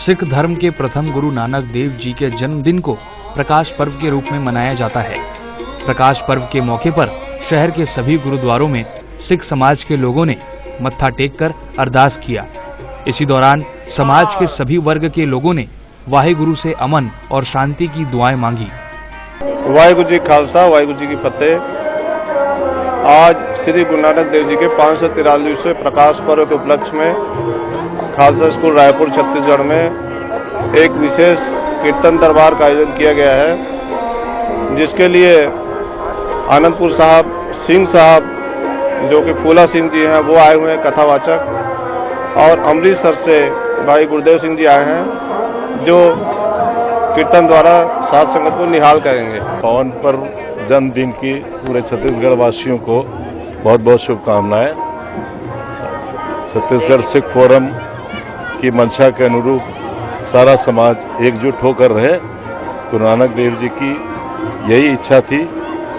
सिख धर्म के प्रथम गुरु नानक देव जी के जन्मदिन को प्रकाश पर्व के रूप में मनाया जाता है। प्रकाश पर्व के मौके पर शहर के सभी गुरुद्वारों में सिख समाज के लोगों ने मत्था टेककर अरदास किया। इसी दौरान समाज के सभी वर्ग के लोगों ने वाहिगुरु से अमन और शांति की दुआएं मांगी। वाहिगुरु जी खालसा, वाहिगुरु जी की फतेह। आज श्री गुरु नानक देव जी के 543वें प्रकाश पर्व के उपलक्ष्य में खालसा स्कूल रायपुर छत्तीसगढ़ में एक विशेष कीर्तन दरबार का आयोजन किया गया है, जिसके लिए आनंदपुर साहब सिंह साहब जो कि फूला सिंह जी हैं वो आए हुए हैं कथावाचक, और अमृतसर से भाई गुरुदेव सिंह जी आए हैं जो कीर्तन द्वारा साध संगत को निहाल करेंगे। पावन पर्व जन्मदिन की पूरे छत्तीसगढ़ वासियों को बहुत बहुत शुभकामनाएं। छत्तीसगढ़ सिख फोरम की मंशा के अनुरूप सारा समाज एकजुट होकर रहे, गुरु नानक देव जी की यही इच्छा थी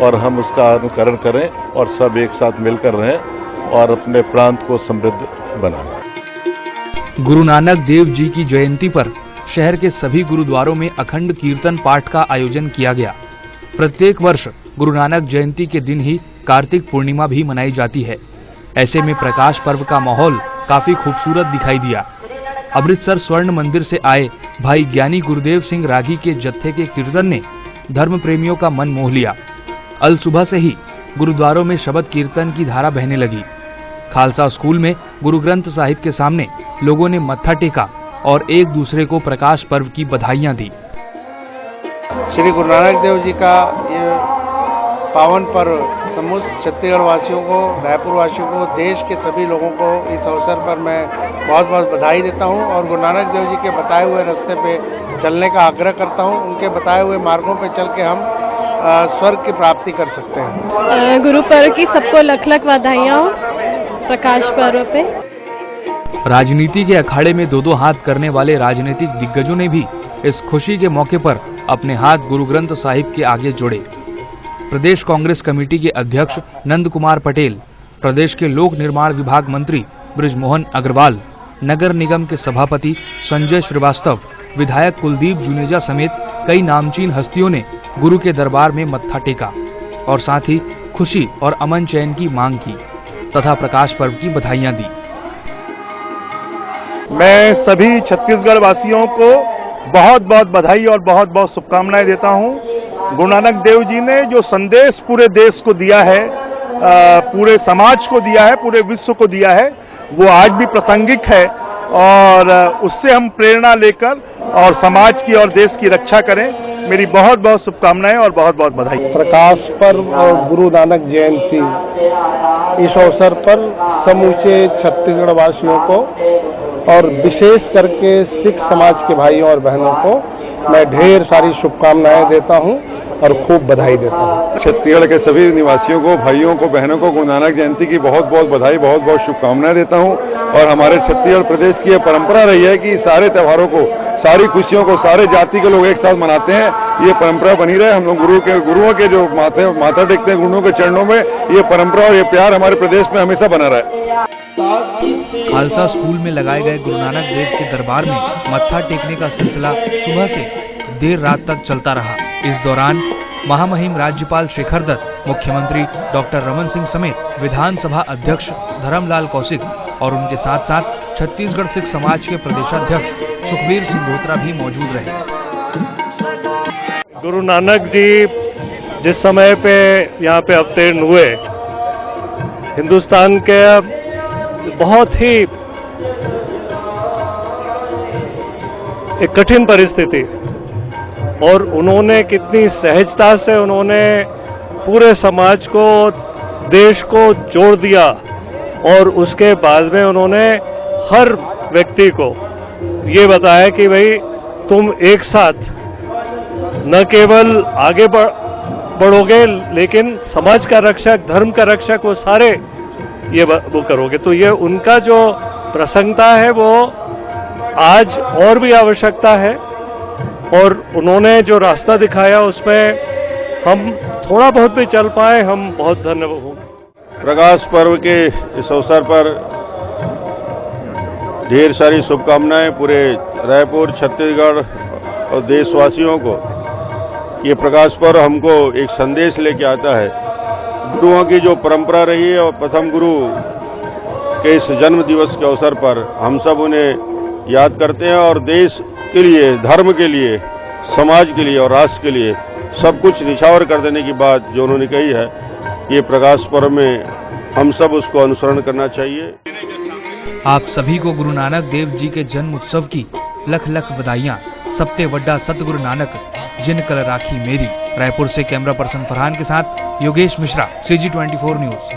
और हम उसका अनुकरण करें और सब एक साथ मिलकर रहें और अपने प्रांत को समृद्ध बनाएं। गुरु नानक देव जी की जयंती पर शहर के सभी गुरुद्वारों में अखंड कीर्तन पाठ का आयोजन किया गया। प्रत्येक वर्ष गुरु नानक जयंती के दिन ही कार्तिक पूर्णिमा भी मनाई जाती है। ऐसे में प्रकाश पर्व का माहौल काफी खूबसूरत दिखाई दिया। अमृतसर स्वर्ण मंदिर से आए भाई ज्ञानी गुरुदेव सिंह रागी के जत्थे के कीर्तन ने धर्म प्रेमियों का मन मोह लिया। अल सुबह से ही गुरुद्वारों में शबद कीर्तन की धारा बहने लगी। खालसा स्कूल में गुरु ग्रंथ साहिब के सामने लोगों ने मत्था टेका और एक दूसरे को प्रकाश पर्व की बधाइयां दी। श्री गुरु नानक देव जी का ये पावन पर्व समस्त छत्तीसगढ़ वासियों को, रायपुर वासियों को, देश के सभी लोगों को इस अवसर पर मैं बहुत बहुत बधाई देता हूं और गुरु नानक देव जी के बताए हुए रास्ते पे चलने का आग्रह करता हूं। उनके बताए हुए मार्गों पे चल के हम स्वर्ग की प्राप्ति कर सकते हैं। गुरु पर्व की सबको लख लख बधाइयाँ प्रकाश पर्व पे। राजनीति के अखाड़े में दो हाथ करने वाले राजनीतिक दिग्गजों ने भी इस खुशी के मौके पर अपने हाथ गुरु ग्रंथ साहिब के आगे जोड़े। प्रदेश कांग्रेस कमेटी के अध्यक्ष नंद कुमार पटेल, प्रदेश के लोक निर्माण विभाग मंत्री बृजमोहन अग्रवाल, नगर निगम के सभापति संजय श्रीवास्तव, विधायक कुलदीप जुनेजा समेत कई नामचीन हस्तियों ने गुरु के दरबार में मत्था टेका और साथ ही खुशी और अमन चैन की मांग की तथा प्रकाश पर्व की बधाइयां दी। मैं सभी छत्तीसगढ़ वासियों को बहुत बहुत बधाई और बहुत बहुत शुभकामनाएं देता हूं। गुरु नानक देव जी ने जो संदेश पूरे देश को दिया है, पूरे समाज को दिया है, पूरे विश्व को दिया है, वो आज भी प्रासंगिक है और उससे हम प्रेरणा लेकर और समाज की और देश की रक्षा करें। मेरी बहुत बहुत शुभकामनाएं और बहुत बहुत बधाई। प्रकाश पर्व और गुरु नानक जयंती, इस अवसर पर समूचे छत्तीसगढ़ वासियों को और विशेष करके सिख समाज के भाइयों और बहनों को मैं ढेर सारी शुभकामनाएं देता हूं और खूब बधाई देता हूं। छत्तीसगढ़ के सभी निवासियों को, भाइयों को, बहनों को गुरु नानक जयंती की बहुत बहुत बधाई, बहुत बहुत शुभकामनाएं देता हूं। और हमारे छत्तीसगढ़ प्रदेश की यह परंपरा रही है कि सारे त्योहारों को, सारी खुशियों को सारे जाति के लोग एक साथ मनाते हैं। ये परंपरा बनी रहे। हम लोग गुरुओं के जो माथा टेकते हैं गुरुओं के चरणों में, ये परंपरा और ये प्यार हमारे प्रदेश में हमेशा बना रहे। खालसा स्कूल में लगाए गए गुरु नानक देव के दरबार में मत्था टेकने का सिलसिला सुबह से देर रात तक चलता रहा। इस दौरान महामहिम राज्यपाल शेखर दत्त, मुख्यमंत्री डॉक्टर रमन सिंह समेत विधानसभा अध्यक्ष धर्मलाल कौशिक और उनके साथ साथ छत्तीसगढ़ सिख समाज के प्रदेशाध्यक्ष सुखबीर सिंघोत्रा भी मौजूद रहे। गुरु नानक जी जिस समय पे यहाँ पे अवतीर्ण हुए, हिंदुस्तान के बहुत ही एक कठिन परिस्थिति, और उन्होंने कितनी सहजता से उन्होंने पूरे समाज को, देश को जोड़ दिया और उसके बाद में उन्होंने हर व्यक्ति को ये बताया कि भाई तुम एक साथ न केवल आगे बढ़ोगे लेकिन समाज का रक्षक, धर्म का रक्षक, वो सारे वो करोगे। तो ये उनका जो प्रसन्नता है वो आज और भी आवश्यकता है, और उन्होंने जो रास्ता दिखाया उसमें हम थोड़ा बहुत भी चल पाए, हम बहुत धन्यवाद होंगे। प्रकाश पर्व के इस अवसर पर ढेर सारी शुभकामनाएं पूरे रायपुर, छत्तीसगढ़ और देशवासियों को। ये प्रकाश पर्व हमको एक संदेश लेके आता है। गुरुओं की जो परंपरा रही है और प्रथम गुरु के इस जन्म दिवस के अवसर पर हम सब उन्हें याद करते हैं और देश के लिए, धर्म के लिए, समाज के लिए और राष्ट्र के लिए सब कुछ निछावर कर देने की बात जो उन्होंने कही है, ये प्रकाश पर्व में हम सब उसको अनुसरण करना चाहिए। आप सभी को गुरु नानक देव जी के जन्म उत्सव की लख लख बधाइयां। सबते वड्डा सतगुरु नानक जिन कल राखी मेरी। रायपुर से कैमरा पर्सन फरहान के साथ योगेश मिश्रा, CG24 न्यूज।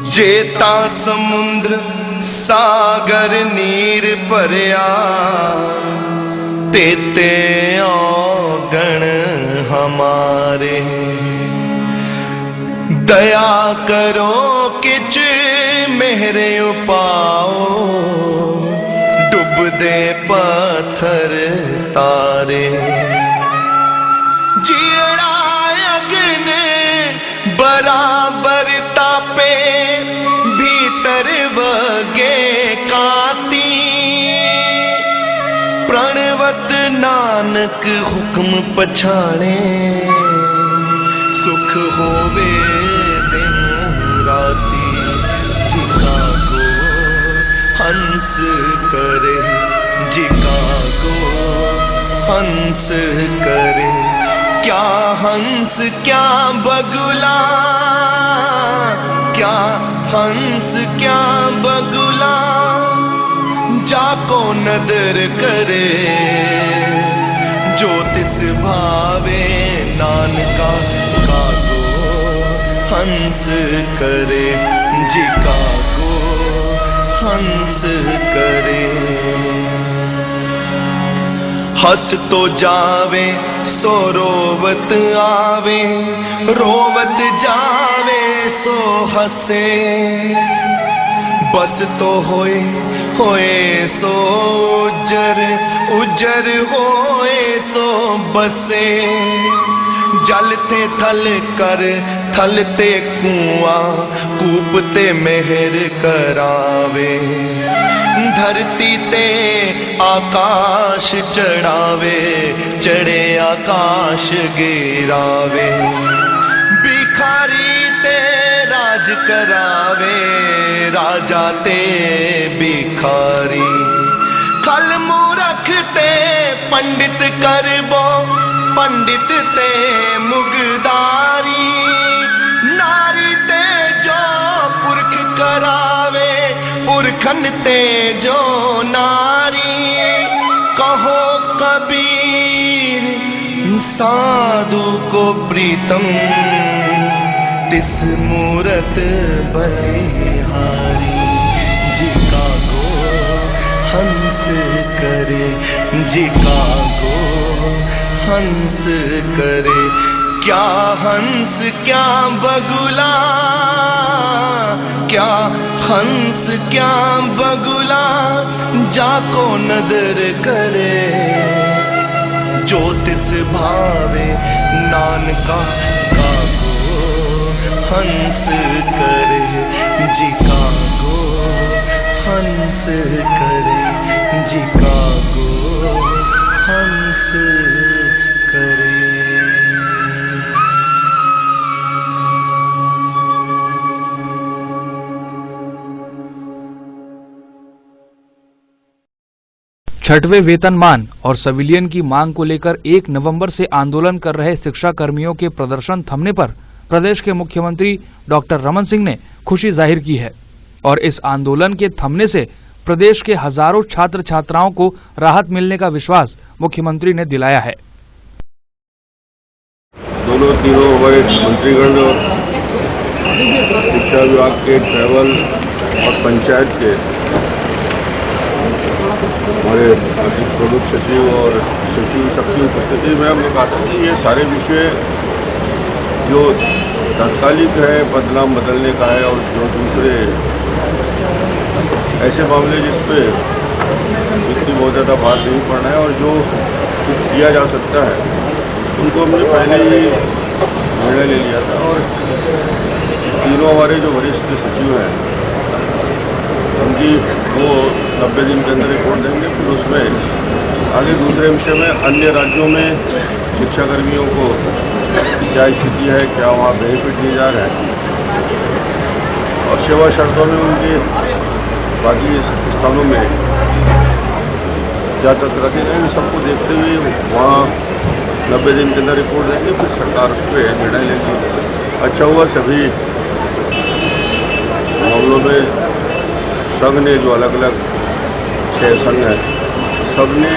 जेता समुद्र सागर नीर भरिया, तेते औगण हमारे। दया करो किच मेहरे उपाओ, डुबदे पत्थर तारे। जीड़ा अग्न बराबर तापे, भीतर वगे काती। प्रणवत नानक हुक्म पछाणे, सुख होवे दिन राती। जिका को हंस करे, जिका को हंस करे। क्या हंस क्या बगुला, क्या हंस क्या बगुला। जाको नदर करे, जो तिस भावे नानका। काको हंस करे, जिका को हंस करे। हंस तो जावे सो रोवत आवे, रोवत जावे सो हंसे। बस तो होए सो उजर, उजर होए सो बसे। जलते थल कर, थलते कुआं, कूपते मेहर करावे। धरती ते आकाश चढ़ावे, चढ़े आकाश गिरावे। भिखारी ते राज करावे, राजा ते भिखारी। खल मूरख ते पंडित करबो, पंडित ते मुगदारी। नारी ते जो पुरख करावे, पुरखन ते जो नारी। कहो कबीर साधु को प्रीतम, तिस मूरत बलिहारी। जिका को हंस करे, जिका को हंस करे। क्या हंस क्या बगुला, क्या हंस क्या बगुला। जाको नदर करे, जो तिस भावे नानका। काको हंस करे, जिका को हंस करे। जिका को हंस करे। छठवें वेतनमान और सिविलियन की मांग को लेकर 1 नवंबर से आंदोलन कर रहे शिक्षा कर्मियों के प्रदर्शन थमने पर प्रदेश के मुख्यमंत्री डॉक्टर रमन सिंह ने खुशी जाहिर की है और इस आंदोलन के थमने से प्रदेश के हजारों छात्र छात्राओं को राहत मिलने का विश्वास मुख्यमंत्री ने दिलाया है। दोनों तीनों हमारे मंत्रीगण शिक्षा विभाग के, ट्रैवल और पंचायत के हमारे प्रमुख सचिव और सचिव सबकी उपस्थिति में हमने कहा था कि ये सारे विषय जो तात्कालिक है बदनाम बदलने का है, और जो दूसरे ऐसे मामले जिस पे इतनी बहुत ज़्यादा बात नहीं पड़ना है और जो कुछ किया जा सकता है उनको हमने पहले ही निर्णय ले लिया था। और तीनों हमारे जो वरिष्ठ सचिव हैं उनकी वो 90 दिन के अंदर रिपोर्ट देंगे। फिर उसमें आगे दूसरे विषय में अन्य राज्यों में शिक्षाकर्मियों को क्या स्थिति है, क्या वहाँ बेनिफिट दिए जा रहे हैं और सेवा शर्तों में उनके बाकी स्थानों में क्या तक रखे गए, इन सबको देखते हुए वहाँ 90 दिन के अंदर रिपोर्ट देंगे। फिर सरकार उस पर निर्णय लेगी। अच्छा हुआ सभी मामलों में संघ ने, जो अलग अलग 6 संघ हैं, सबने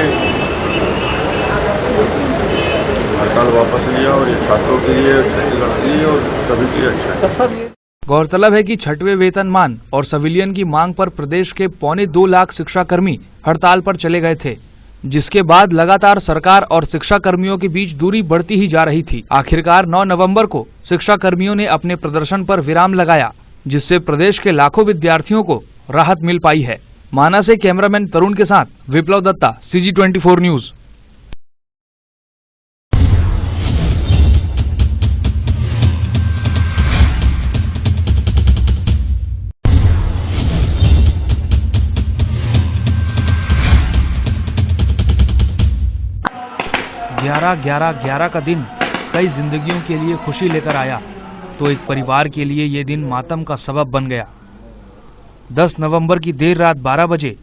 हड़ताल वापस लिया और ये छात्रों के लिए, छत्तीसगढ़ के लिए और सभी के लिए अच्छा है। गौरतलब है कि छठवें वेतनमान और सिविलियन की मांग पर प्रदेश के 2.25 लाख शिक्षाकर्मी हड़ताल पर चले गए थे, जिसके बाद लगातार सरकार और शिक्षाकर्मियों के बीच दूरी बढ़ती ही जा रही थी। आखिरकार 9 नवंबर को शिक्षाकर्मियों ने अपने प्रदर्शन पर विराम लगाया, जिससे प्रदेश के लाखों विद्यार्थियों को राहत मिल पाई है। माना से कैमरामैन तरुण के साथ विप्लव दत्ता, CG24 न्यूज। ग्यारह का दिन कई जिंदगियों के लिए खुशी लेकर आया, तो एक परिवार के लिए ये दिन मातम का सबब बन गया। 10 नवंबर की देर रात 12 बजे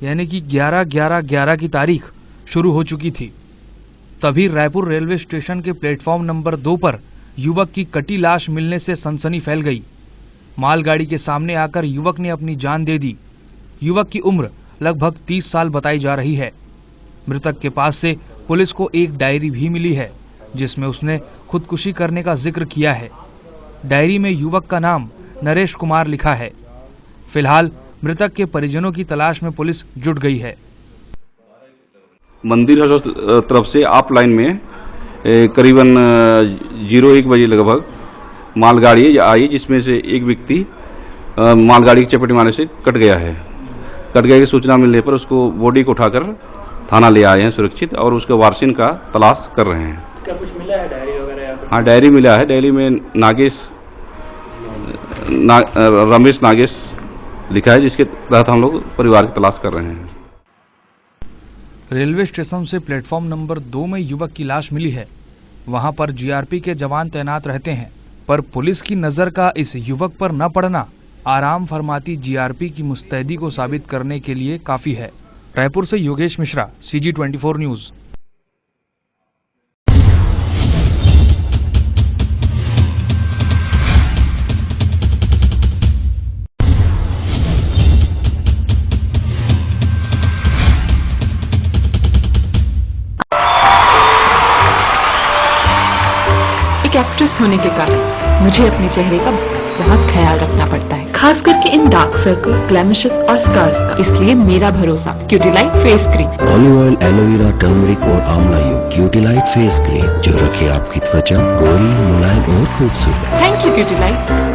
यानी कि 11/11/11 की तारीख शुरू हो चुकी थी। तभी रायपुर रेलवे स्टेशन के प्लेटफॉर्म नंबर 2 पर युवक की कटी लाश मिलने से सनसनी फैल गई। मालगाड़ी के सामने आकर युवक ने अपनी जान दे दी। युवक की उम्र लगभग 30 साल बताई जा रही है। मृतक के पास से पुलिस को एक डायरी भी मिली है, जिसमें उसने खुदकुशी करने का जिक्र किया है। डायरी में युवक का नाम नरेश कुमार लिखा है। फिलहाल मृतक के परिजनों की तलाश में पुलिस जुट गई है। मंदिर तरफ से आप लाइन में करीबन 01 बजे लगभग मालगाड़ी आई, जिसमें से एक व्यक्ति मालगाड़ी की चपेट मारने से कट गया है। कट गए की सूचना मिलने पर उसको बॉडी को उठाकर थाना ले आए हैं सुरक्षित, और उसके वारसिन का तलाश कर रहे हैं। क्या कुछ मिला है डायरी वगैरह? हाँ, डायरी मिला है। डायरी में रमेश नागेश लिखा है, जिसके तहत हम लोग परिवार की तलाश कर रहे हैं। रेलवे स्टेशन से प्लेटफॉर्म नंबर 2 में युवक की लाश मिली है। वहां पर जीआरपी के जवान तैनात रहते हैं, पर पुलिस की नजर का इस युवक पर न पड़ना आराम फरमाती जीआरपी की मुस्तैदी को साबित करने के लिए काफी है। रायपुर से योगेश मिश्रा, CG24 न्यूज। एक एक्ट्रेस होने के कारण मुझे अपने चेहरे का बहुत ख्याल रखना पड़ता है, खास करके इन डार्क सर्कल्स, ग्लैमिशेस और स्कार्स का। इसलिए मेरा भरोसा Cutilite face cream. Olive oil, aloe vera, turmeric और आंवला युक्त क्यूटीलाइट फेस क्रीम जो रखे आपकी त्वचा गोरी, मुलायम और खूबसूरत। Thank you क्यूटीलाइट।